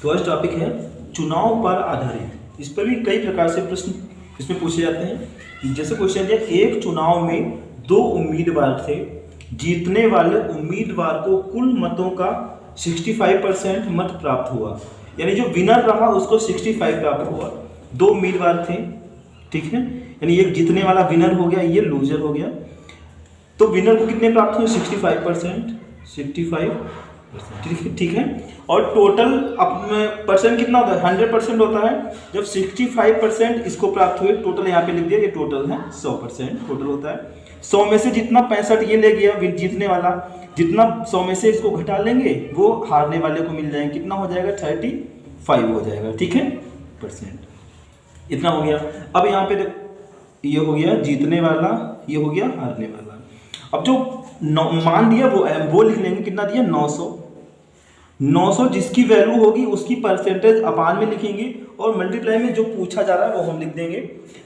तो आज टॉपिक है चुनाव पर आधारित। इस पर भी कई प्रकार से प्रश्न इसमें पूछे जाते हैं। जैसे क्वेश्चन दिया, एक चुनाव में दो उम्मीदवार थे, जीतने वाले उम्मीदवार को कुल मतों का 65% मत प्राप्त हुआ, यानी जो विनर रहा उसको 65 प्राप्त हुआ। दो उम्मीदवार थे, ठीक है, यानी एक जीतने वाला विनर हो गया, ये लूजर हो गया। तो विनर को कितने प्राप्त हुए? 65%, ठीक है। और टोटल परसेंट कितना होता है? 100% होता है। जब 65% इसको प्राप्त हुए, टोटल यहाँ पे लिख दिया, ये टोटल है 100% टोटल होता है। 100 में से जितना 65 ये ले गया जीतने वाला, जितना 100 में से इसको घटा लेंगे वो हारने वाले को मिल जाएंगे। कितना हो जाएगा? 35 हो जाएगा, ठीक है, %। इतना हो गया। अब यहाँ पे ये हो गया जीतने वाला, ये हो गया हारने वाला। अब जो मान दिया वो लिख लेंगे। कितना दिया? 900 जिसकी वैल्यू होगी उसकी परसेंटेज अपान में लिखेंगे और मल्टीप्लाई में जो पूछा जा रहा है वो हम लिख देंगे।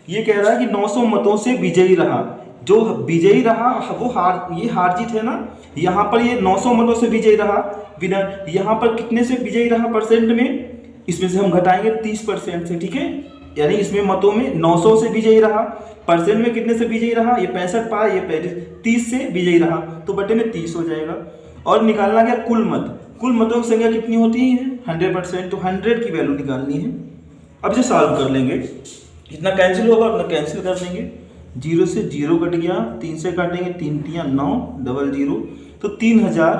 ये कह रहा है कि 900 मतों से विजयी रहा, जो विजयी रहा वो ये हार जीत है ना। यहाँ पर ये 900 मतों से विजयी रहा विनर, यहाँ पर कितने से विजयी रहा परसेंट में? इसमें से हम घटाएंगे 30% से, ठीक है। यानी इसमें मतों में 900 से विजयी रहा, परसेंट में कितने से विजयी रहा? ये 65 पाया, ये 30 से विजयी रहा, तो बटे में 30 हो जाएगा। और निकालना क्या? कुल मत। कुल मतों की संख्या कितनी होती है? 100%, तो 100 की वैल्यू निकालनी है। अब इसे सॉल्व कर लेंगे, इतना कैंसिल होगा उतना कैंसिल कर देंगे। 0 से 0 कट गया, 3 से काटेंगे, 3 तियां 9, डबल 0, तो 3000।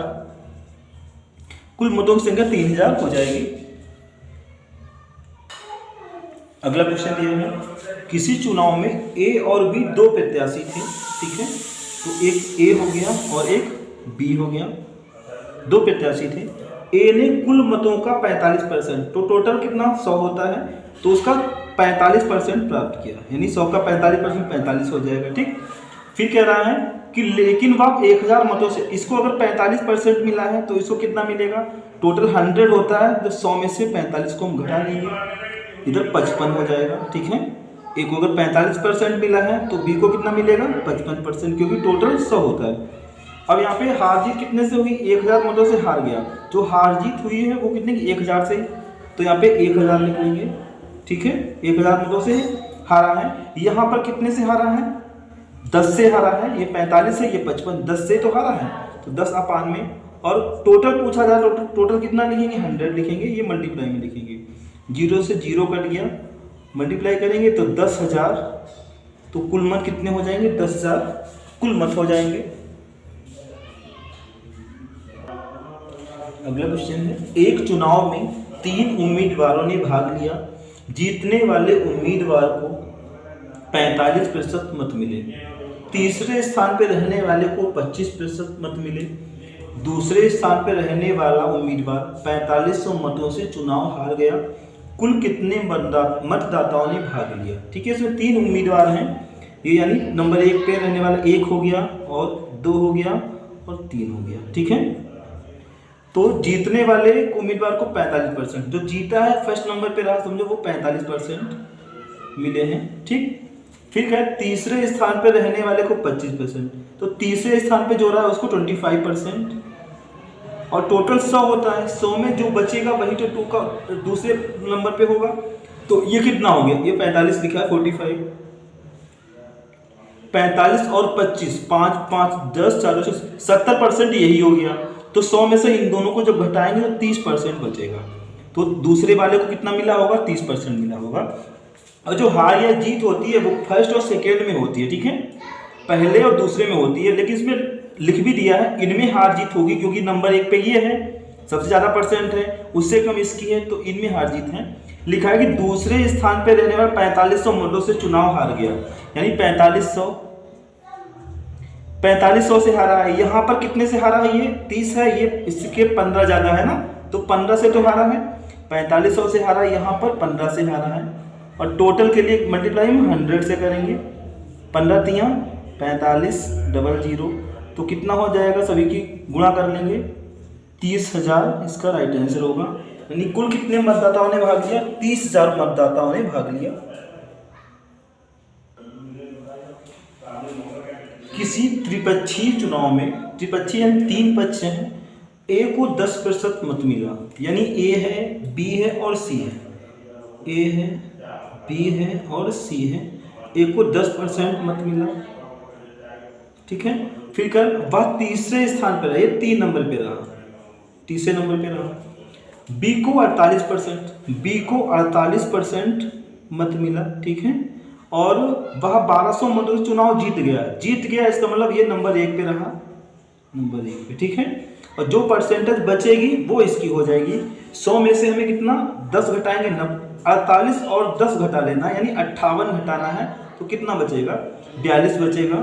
कुल मतों की संख्या 3000 हो जाएगी। अगला क्वेश्चन दिया है, किसी चुनाव में ए और बी दो प्रत्याशी थे, ठीक है। तो एक ए हो गया और एक बी हो गया, दो प्रत्याशी थे। ए ने कुल मतों का 45%, तो टोटल कितना? 100 होता है, तो उसका 45% प्राप्त किया, यानी 100 का 45% 45 हो जाएगा, ठीक। फिर कह रहा है कि लेकिन वह 1000 मतों से, इसको अगर 45% मिला है तो इसको कितना मिलेगा? टोटल 100 होता है, तो 100 में से 45 को हम घटा लेंगे, इधर 55 हो जाएगा, ठीक है। ए को अगर 45% मिला है तो बी को कितना मिलेगा? 55%, क्योंकि टोटल 100 होता है। अब यहाँ पे हार जीत कितने से हुई? 1000 मतों से हार गया। जो हार जीत हुई है वो कितने की? 1000 से, तो यहाँ पे 1000 लिख लेंगे, ठीक है। 1000 मतों से हारा है। यहाँ पर कितने से हारा है? 10 से हारा है। ये 45 है, ये 55, 10 से तो हारा है, तो 10 अपान में। और टोटल पूछा जाए, टोटल कितना लिखेंगे? 100 लिखेंगे, ये मल्टीप्लाई में लिखेंगे। 0 से 0 कट गया, मल्टीप्लाई करेंगे तो 10,000, तो कुल मत कितने हो जाएंगे? 10,000 कुल मत हो जाएंगे। अगला क्वेश्चन है, एक चुनाव में 3 उम्मीदवारों ने भाग लिया, जीतने वाले उम्मीदवार को 45% मत मिले, तीसरे स्थान पर रहने वाले को 25% मत मिले, दूसरे स्थान पर रहने वाला उम्मीदवार 4500 मतों से चुनाव हार गया, कुल कितने मतदाताओं ने भाग लिया? ठीक है, इसमें 3 उम्मीदवार हैं, ये यानी नंबर 1 पे रहने वाला 1 हो गया और 2 हो गया और 3 हो गया, ठीक है। तो जीतने वाले उम्मीदवार को 45%, जो जीता है फर्स्ट नंबर पे रहा, समझो वो 45% मिले हैं, ठीक। फिर क्या? तीसरे स्थान पे रहने वाले को 25%, तो तीसरे स्थान पे जो रहा है उसको 25%, और टोटल 100 होता है, 100 में जो बचेगा वही तो 2 का दूसरे नंबर पे होगा। तो ये कितना हो गया? ये 45 लिखा है, 45, 45 और 25, 5 5 10 4 70% यही हो गया। तो 100 में से इन दोनों को जब घटाएंगे तो 30% बचेगा, तो दूसरे वाले को कितना मिला होगा? 30% मिला होगा। और जो हार या जीत होती है वो फर्स्ट और सेकेंड में होती है, ठीक है, पहले और दूसरे में होती है। लेकिन इसमें लिख भी दिया है इनमें हार जीत होगी, क्योंकि नंबर 1 पे ये है, सबसे ज़्यादा परसेंट है, उससे कम इसकी है, तो इनमें हार जीत है। लिखा है कि दूसरे स्थान पे रहने वाला 4500 मतों से चुनाव हार गया, यानी 4500 से हारा है। यहाँ पर कितने से हारा है? ये 30 है, ये इसके 15 ज़्यादा है ना, तो 15 से तो हारा है। 4500 से हारा, यहाँ पर 15 से हारा है। और टोटल के लिए मल्टीप्लाई हम 100 से करेंगे, 15 तियां 45, डबल 0, तो कितना हो जाएगा? सभी की गुणा कर लेंगे, 30,000 इसका राइट आंसर होगा। यानी कुल कितने मतदाताओं ने भाग लिया? 30,000 मतदाताओं ने भाग लिया। किसी त्रिपक्षीय चुनाव में, त्रिपक्षीय यानी 3 पक्ष हैं, ए को 10% मत मिला, यानी ए है, बी है और सी है, ए है, बी है और सी है, ए को 10% मत मिला, ठीक है। फिर कर वह तीसरे स्थान पर रहा, ये 3 नंबर पे रहा, तीसरे नंबर पे रहा। बी को 48%, बी को 48% मत मिला, ठीक है। और वह 1200 मतों से चुनाव जीत गया, जीत गया इसका मतलब ये नंबर 1 पे रहा, नंबर 1 पे, ठीक है। और जो परसेंटेज बचेगी वो इसकी हो जाएगी। 100 में से हमें कितना 10 घटाएंगे, 48 और 10 घटा लेना, यानी 58 घटाना है, तो कितना बचेगा 42 बचेगा,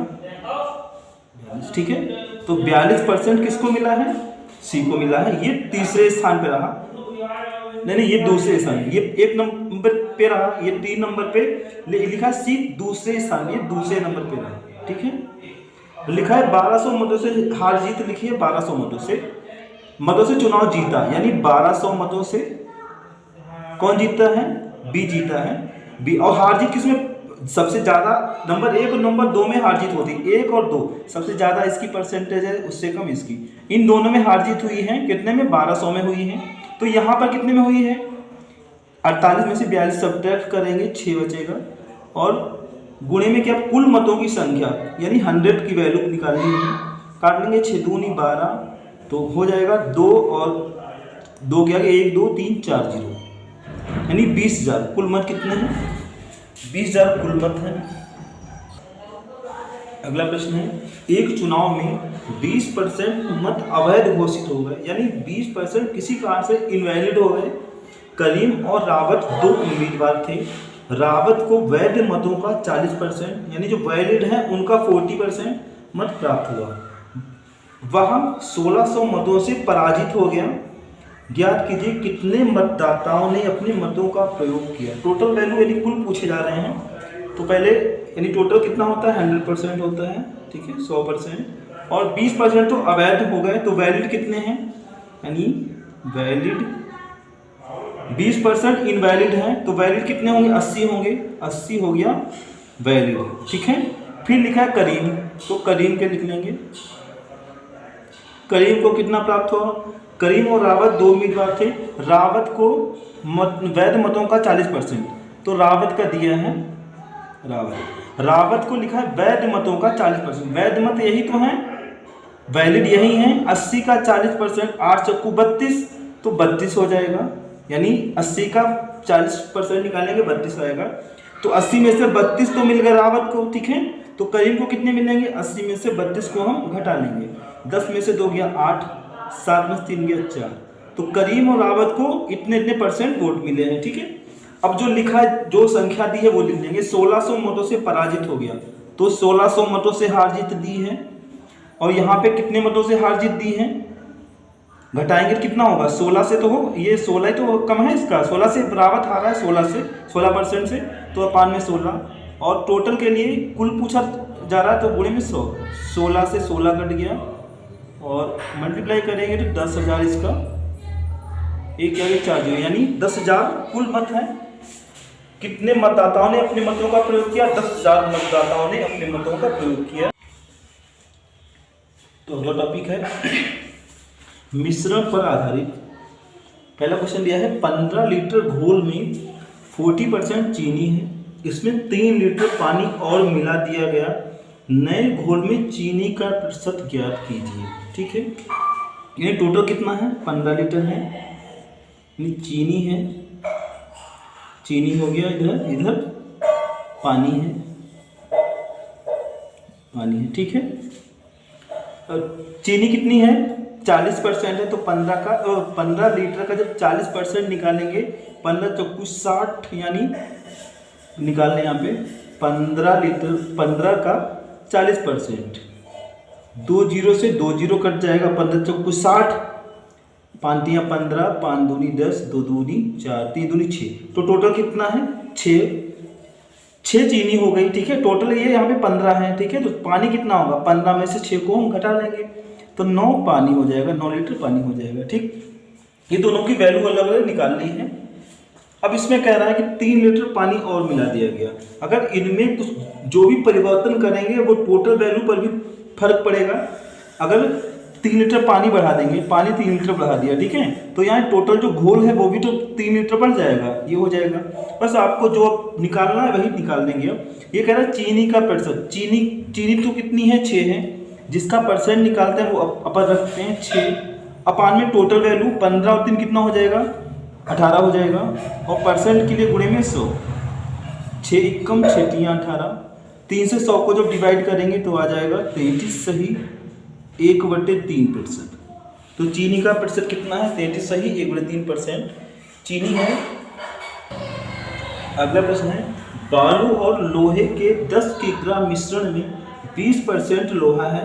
42, ठीक है। तो 42% किसको मिला है, सी को मिला है, ये तीसरे स्थान पे रहा, नहीं ये दूसरे स्थान, ये 1 नंबर पे रहा, ये 3 नंबर पे लिखा सी दूसरे स्थान, ये दूसरे नंबर पे रहा, ठीक है। लिखा है 1200 मतों से हार जीत, लिखी है 1200 मतों से चुनाव जीता, यानी 1200 मतों से कौन जीतता है, बी जीता है, बी। और हार जीत किसमें सबसे ज्यादा, नंबर 1 और नंबर 2 में हार जीत होती है, 1 और 2 सबसे ज्यादा इसकी परसेंटेज है, उससे कम इसकी, इन दोनों में हार जीत हुई है, कितने में 1200 में हुई है। तो यहाँ पर कितने में हुई है, 48 में से 42 सब्ट्रैक्ट करेंगे, 6 बचेगा, और गुणे में क्या, कुल मतों की संख्या, यानी 100 की वैल्यू निकालनी है, काट लेंगे 6 दूनी 12, तो हो जाएगा 2 और 2 के आगे 1 2 3 4 0, यानी 20,000 कुल मत कितने हैं, 20,000 कुल मत है। अगला प्रश्न है, एक चुनाव में 20% मत अवैध घोषित हो गए, यानी 20% किसी कारण से इनवैलिड हो गए। करीम और रावत 2 उम्मीदवार थे, रावत को वैध मतों का 40%, यानी जो वैलिड है उनका 40% मत प्राप्त हुआ, वह 1600 मतों से पराजित हो गया। ज्ञात कीजिए कितने मतदाताओं ने अपने मतों का प्रयोग किया। टोटल वैल्यू यानी कुल पूछे जा रहे हैं, तो पहले यानी टोटल कितना होता है, 100% होता है, ठीक है, 100%, और 20% तो अवैध हो गए, तो वैलिड कितने हैं, यानी वैलिड 20% इनवैलिड हैं, तो वैलिड कितने होंगे, 80 होंगे, 80 हो गया वैलिड, ठीक है। फिर लिखा है करीम, तो करीम के लिख लेंगे, करीम को कितना प्राप्त हुआ, करीम और रावत 2 उम्मीदवार थे, रावत को वैध मतों का 40%, तो रावत का दिया है, रावत को लिखा है वैध मतों का 40%, वैध मत यही तो है, वैलिड यही है, 80 का 40%, 8 चक्कू 32, तो 32 हो जाएगा, यानी 80 का 40% निकालेंगे 32 आएगा, तो 80 में से 32 तो मिल गया रावत को, ठीक है। तो करीम को कितने मिलेंगे, 80 में से 32 को हम घटा लेंगे, 10 में से 2 गया 8, 7 में से 3 गया 4, तो करीम और रावत को इतने इतने % वोट मिले हैं, ठीक है। अब जो लिखा है, जो संख्या दी है वो लिख लेंगे, 1600 मतों से पराजित हो गया, तो 1600 मतों से हार जीत दी है, और यहाँ पे कितने मतों से हार जीत दी है, घटाएंगे कितना होगा, 16 से तो हो, ये 16 तो कम है इसका, 16 से रावत हारा है, 16% से, तो अपान में 16, और टोटल के लिए कुल पूछा जा रहा है, तो गुणे में 100, 16 से 16 कट गया, और मल्टीप्लाई करेंगे तो 10,000 इसका, एक क्या 4 0, यानी 10,000 कुल मत है। कितने मतदाताओं ने अपने मतों का प्रयोग किया, 10,000 मतदाताओं ने अपने मतों का प्रयोग किया। तो अगला टॉपिक है मिश्रण पर आधारित। पहला क्वेश्चन दिया है 15 लीटर घोल में 40% चीनी है, इसमें 3 लीटर पानी और मिला दिया गया, नए घोल में चीनी का प्रतिशत ज्ञात कीजिए, ठीक है। ये टोटल कितना है, 15 लीटर है, चीनी है, चीनी हो गया, इधर पानी है, ठीक है। चीनी कितनी है, 40% है, तो 15 लीटर का जब 40% निकालेंगे, 15 चौकू 60, यानी निकाल लें यहाँ पे 15 लीटर, 15 का 40%, 2 0 से 2 0 कट जाएगा, 15 चौकू 60, 5 तियाँ 15, 5 दूनी 10, 2 दूनी 4, 3 दूनी 6, तो टोटल कितना है 6 चीनी हो गई, ठीक है। टोटल ये यहाँ पे 15 है, ठीक है। तो पानी कितना होगा, 15 में से 6 को हम घटा लेंगे, तो 9 पानी हो जाएगा, 9 लीटर पानी हो जाएगा, ठीक। ये दोनों की वैल्यू अलग अलग निकालनी है। अब इसमें कह रहा है कि 3 लीटर पानी और मिला दिया गया, अगर इनमें कुछ जो भी परिवर्तन करेंगे वो टोटल वैल्यू पर भी फर्क पड़ेगा। अगर 3 लीटर पानी बढ़ा देंगे, पानी 3 लीटर बढ़ा दिया, ठीक है। तो यहाँ टोटल जो घोल है वो भी तो 3 लीटर बढ़ जाएगा, ये हो जाएगा। बस आपको जो निकालना है वही निकाल देंगे। अब ये कह रहा है चीनी का परसेंट, चीनी तो कितनी है 6 है, जिसका परसेंट निकालते हैं वो अपन रखते हैं 6 अपान में टोटल वैल्यू 15 और 3 कितना हो जाएगा 18 हो जाएगा, और परसेंट के लिए गुणे में 100, 6 एकम 6 तियां 18, 3 से 100 को जब डिवाइड करेंगे तो आ जाएगा 33 सही 1/3%। तो चीनी का प्रतिशत कितना है 33 सही 1/3% चीनी है। अगला प्रश्न है बालू और लोहे के 10 किग्रा मिश्रण में 20% लोहा है,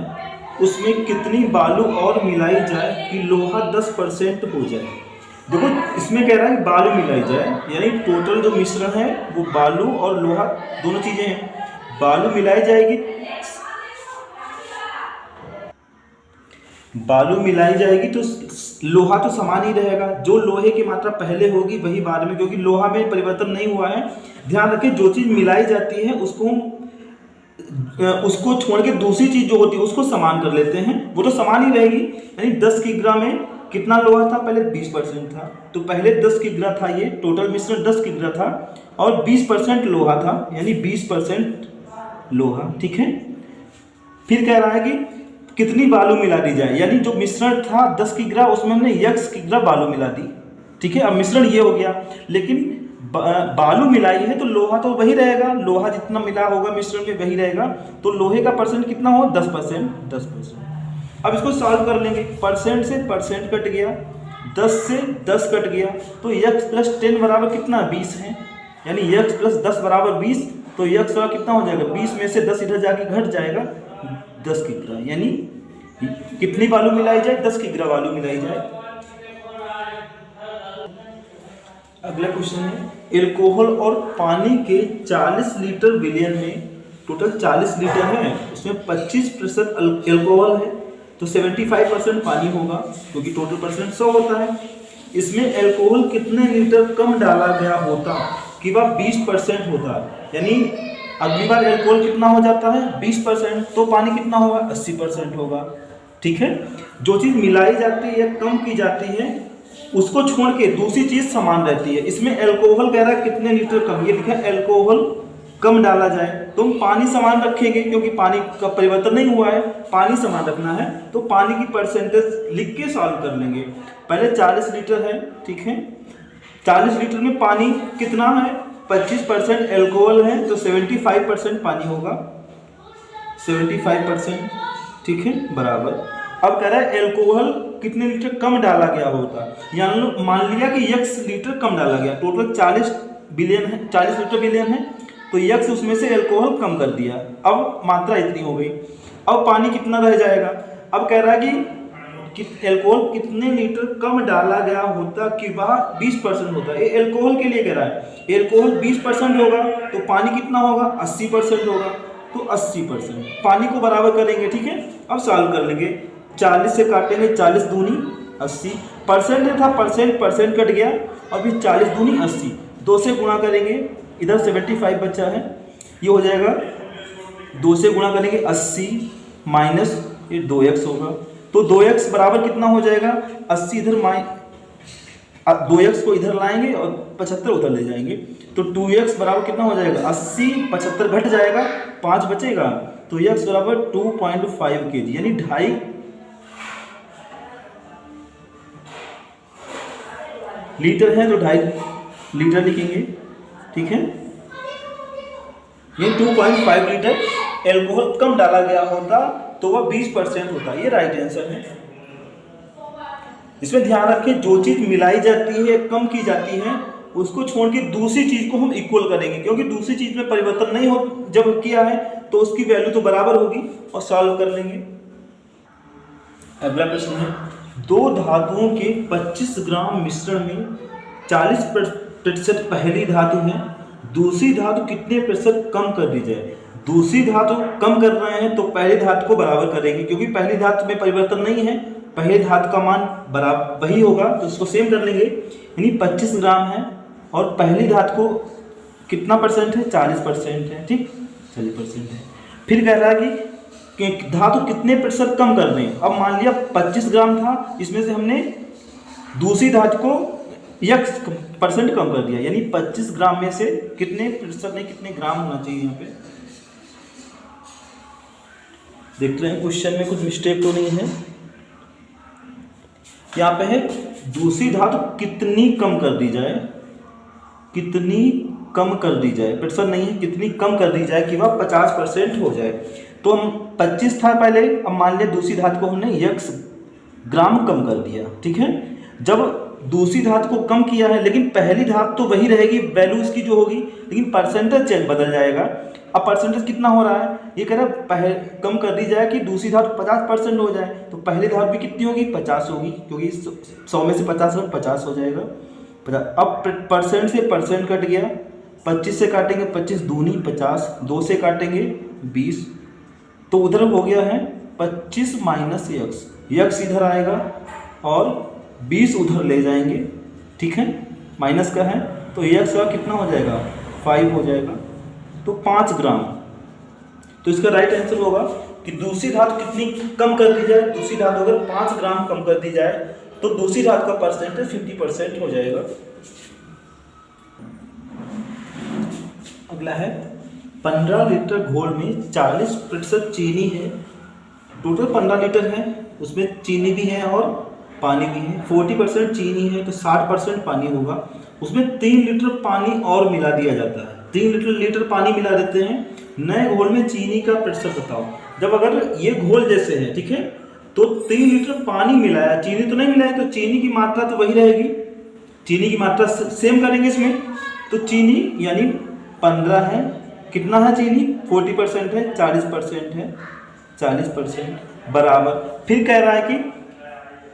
उसमें कितनी बालू और मिलाई जाए कि लोहा 10% हो जाए। देखो इसमें कह रहा है कि बालू मिलाई जाए, यानी टोटल जो मिश्रण है वो बालू और लोहा दोनों चीजें हैं। बालू मिलाई जाएगी, बालू मिलाई जाएगी तो लोहा तो समान ही रहेगा, जो लोहे की मात्रा पहले होगी वही बाद में, क्योंकि लोहा में परिवर्तन नहीं हुआ है। ध्यान रखें जो चीज मिलाई जाती है उसको छोड़ के दूसरी चीज जो होती है उसको समान कर लेते हैं, वो तो समान ही रहेगी। यानी 10 किग्रा में कितना लोहा था, पहले 20% था, तो पहले 10 किग्रा था, ये टोटल मिश्रण 10 किग्रा था और 20% लोहा था, यानी 20% लोहा, ठीक है। फिर कह रहा है कि कितनी बालू मिला दी जाए, यानी जो मिश्रण था 10 किग्रा उसमें हमने x किग्रा बालू मिला दी, ठीक है। अब मिश्रण ये हो गया, लेकिन बालू मिलाई है तो लोहा तो वही रहेगा, लोहा जितना मिला होगा मिश्रण में वही रहेगा, तो लोहे का परसेंट कितना हो 10%। अब इसको सॉल्व कर लेंगे, परसेंट से परसेंट कट गया, 10 से 10 कट गया, तो x + 10 बराबर कितना 20 है, यानी x + 10 बराबर 20, तो x का कितना हो जाएगा 20 में से 10 इधर जाके घट जाएगा 10 किग्रा, यानी कितनी बालू मिलाई जाए 10 किग्रा बालू मिलाई जाए। अगला क्वेश्चन है एल्कोहल और पानी के 40 लीटर विलयन में टोटल 40 लीटर है, उसमें 25% एल्कोहल है, तो 75% पानी होगा, क्योंकि टोटल परसेंट 100 होता है। इसमें एल्कोहल कितने लीटर कम डाला गया होता कि वह 20% होता, यानी अगली बार एल्कोहल कितना हो जाता है 20%, तो पानी कितना होगा 80% होगा, ठीक है। जो चीज़ मिलाई जाती है कम की जाती है उसको छोड़ के दूसरी चीज समान रहती है। इसमें एल्कोहल कह रहा है कितने लीटर कम, ये लिखा है एल्कोहल कम डाला जाए, तो हम पानी समान रखेंगे क्योंकि पानी का परिवर्तन नहीं हुआ है, पानी समान रखना है, तो पानी की परसेंटेज लिख के सॉल्व कर लेंगे। पहले 40 लीटर है, ठीक है, 40 लीटर में पानी कितना है 25% एल्कोहल है, तो 75% पानी होगा, 75%, ठीक है, बराबर। अब कह रहा है एल्कोहल कितने लीटर कम डाला गया होता, यानी मान लिया कि x लीटर कम डाला गया, टोटल 40 बिलियन है, 40 लीटर बिलियन है, तो x उसमें से एल्कोहल कम कर दिया, अब मात्रा इतनी हो गई। अब पानी कितना रह जाएगा, अब कह रहा है कि एल्कोहल कितने लीटर कम डाला गया होता कि वह 20% होता। ये एल्कोहल के लिए कह रहा है, एल्कोहल 20% होगा तो पानी कितना होगा 80% होगा, तो 80% पानी को बराबर करेंगे, ठीक है। अब सॉल्व कर लेंगे, 40 से काटेंगे, 40 दूनी 80, परसेंट था परसेंट कट गया, और फिर 40 दूनी 80, 2 से गुणा करेंगे, इधर 75 बचा है, ये हो जाएगा 2 से गुणा करेंगे 80 माइनस ये 2x होगा, तो 2x बराबर कितना हो जाएगा 80, इधर 2x को इधर लाएंगे और 75 उधर ले जाएंगे, तो 2x बराबर कितना हो जाएगा 80, 75 घट जाएगा, 5 बचेगा, तो x बराबर 2.5 kg, यानी 2.5 लीटर है, तो 2.5 लीटर लिखेंगे, ठीक है। ये 2.5 लीटर एल्कोहल कम डाला गया होता तो वह 20% होता, ये राइट आंसर है। इसमें ध्यान रखें जो चीज मिलाई जाती है कम की जाती है उसको छोड़ के दूसरी चीज को हम इक्वल करेंगे, क्योंकि दूसरी चीज में परिवर्तन नहीं हो जब किया है तो उसकी वैल्यू तो बराबर होगी, और सॉल्व कर लेंगे। अगला प्रश्न है दो धातुओं के 25 ग्राम मिश्रण में 40% पहली धातु है, दूसरी धातु कितने प्रतिशत कम कर दी जाए। दूसरी धातु कम कर रहे हैं तो पहली धातु को बराबर करेंगे, क्योंकि पहली धातु में परिवर्तन नहीं है, पहली धातु का मान बराबर वही होगा, तो इसको सेम कर लेंगे, यानी 25 ग्राम है और पहली धातु को कितना परसेंट है 40% है, ठीक 40% है। फिर कह रहा है कि कि धातु कितने प्रतिशत कम कर दें। अब मान लिया 25 ग्राम था, इसमें से हमने दूसरी धातु को x% कम कर दिया, यानी 25 ग्राम में से कितने प्रतिशत नहीं कितने ग्राम होना चाहिए। यहाँ पे देख रहे हैं क्वेश्चन में कुछ मिस्टेक तो नहीं है। यहाँ पे है दूसरी धातु कितनी कम कर दी जाए, कितनी कम कर दी जाए, प्रतिशत नहीं है, कितनी कम कर दी जाए कि वह 50% हो जाए। तो हम 25 था पहले, अब मान लिया दूसरी धातु को हमने x ग्राम कम कर दिया, ठीक है। जब दूसरी धातु को कम किया है, लेकिन पहली धातु तो वही रहेगी, वैल्यू इसकी जो होगी, लेकिन परसेंटेज चेंज बदल जाएगा। अब परसेंटेज कितना हो रहा है, ये कह रहा है कम कर दी जाए कि दूसरी धातु 50% हो जाए, तो पहली धातु भी कितनी होगी, 50 होगी, क्योंकि 100 में से 50 हो जाएगा 50। अब परसेंट से परसेंट कट गया, 25 से काटेंगे 25 दूनी 50, 2 से काटेंगे 20, तो उधर हो गया है 25 माइनस x इधर आएगा और 20 उधर ले जाएंगे, ठीक है, माइनस का है, तो x का कितना हो जाएगा 5 हो जाएगा, तो 5 ग्राम। तो इसका राइट आंसर होगा कि दूसरी धातु कितनी कम कर दी जाए, दूसरी धातु अगर 5 ग्राम कम कर दी जाए तो दूसरी धातु का परसेंटेज 50% हो जाएगा। अगला है 15 लीटर घोल में 40% चीनी है। टोटल 15 लीटर है, उसमें चीनी भी है और पानी भी है। 40% चीनी है तो 60% पानी होगा। उसमें 3 लीटर पानी और मिला दिया जाता है, 3 लीटर पानी मिला देते हैं। नए घोल में चीनी का प्रतिशत बताओ। जब अगर ये घोल जैसे है, ठीक है, तो 3 लीटर पानी मिलाया, चीनी तो नहीं मिलाया, तो चीनी की मात्रा तो वही रहेगी, चीनी की मात्रा सेम करेंगे इसमें। तो चीनी यानी 15 है, कितना है चीनी 40% है, 40% है, 40% बराबर। फिर कह रहा है कि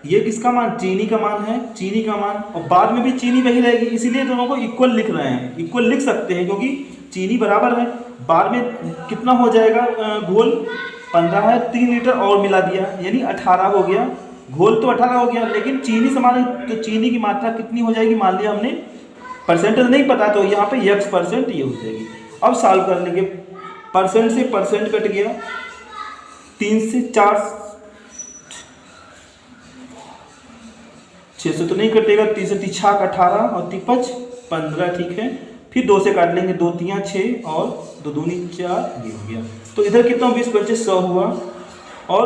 ये किसका मान, चीनी का मान है, चीनी का मान, और बाद में भी चीनी वही रहेगी, इसीलिए दोनों को इक्वल लिख रहे हैं। इक्वल लिख सकते हैं क्योंकि चीनी बराबर है, बाद में कितना हो जाएगा घोल 15 है, 3 लीटर और मिला दिया यानी 18 हो गया। घोल तो 18 हो गया, लेकिन चीनी समान है तो चीनी की मात्रा कितनी हो जाएगी, मान लिया हमने परसेंटेज नहीं पता तो यहाँ पे x% ये हो जाएगी। अब सॉल्व कर लेंगे, परसेंट से परसेंट कट गया, 3 से 4 6 से तो नहीं कटेगा, 3 से 3 18 और 3 15, ठीक है। फिर 2 से काट लेंगे, 2 3 6 और 2 दूनी 4, ये हो गया। तो इधर कितना 20 बचे 100 हुआ, और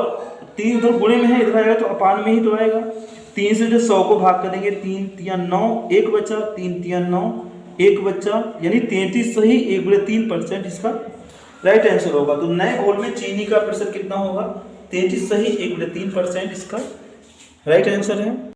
3 उधर गुणे में है, इधर आएगा तो अपान में ही तो आएगा। 3 से जो 100 को भाग करेंगे, 3 3 9, 1 बचा, 3 3 9, 1 बचा, यानी 33 सही 1/3% इसका राइट आंसर होगा। तो नए घोल में चीनी का प्रतिशत कितना होगा, 33 सही 1/3% इसका राइट आंसर है।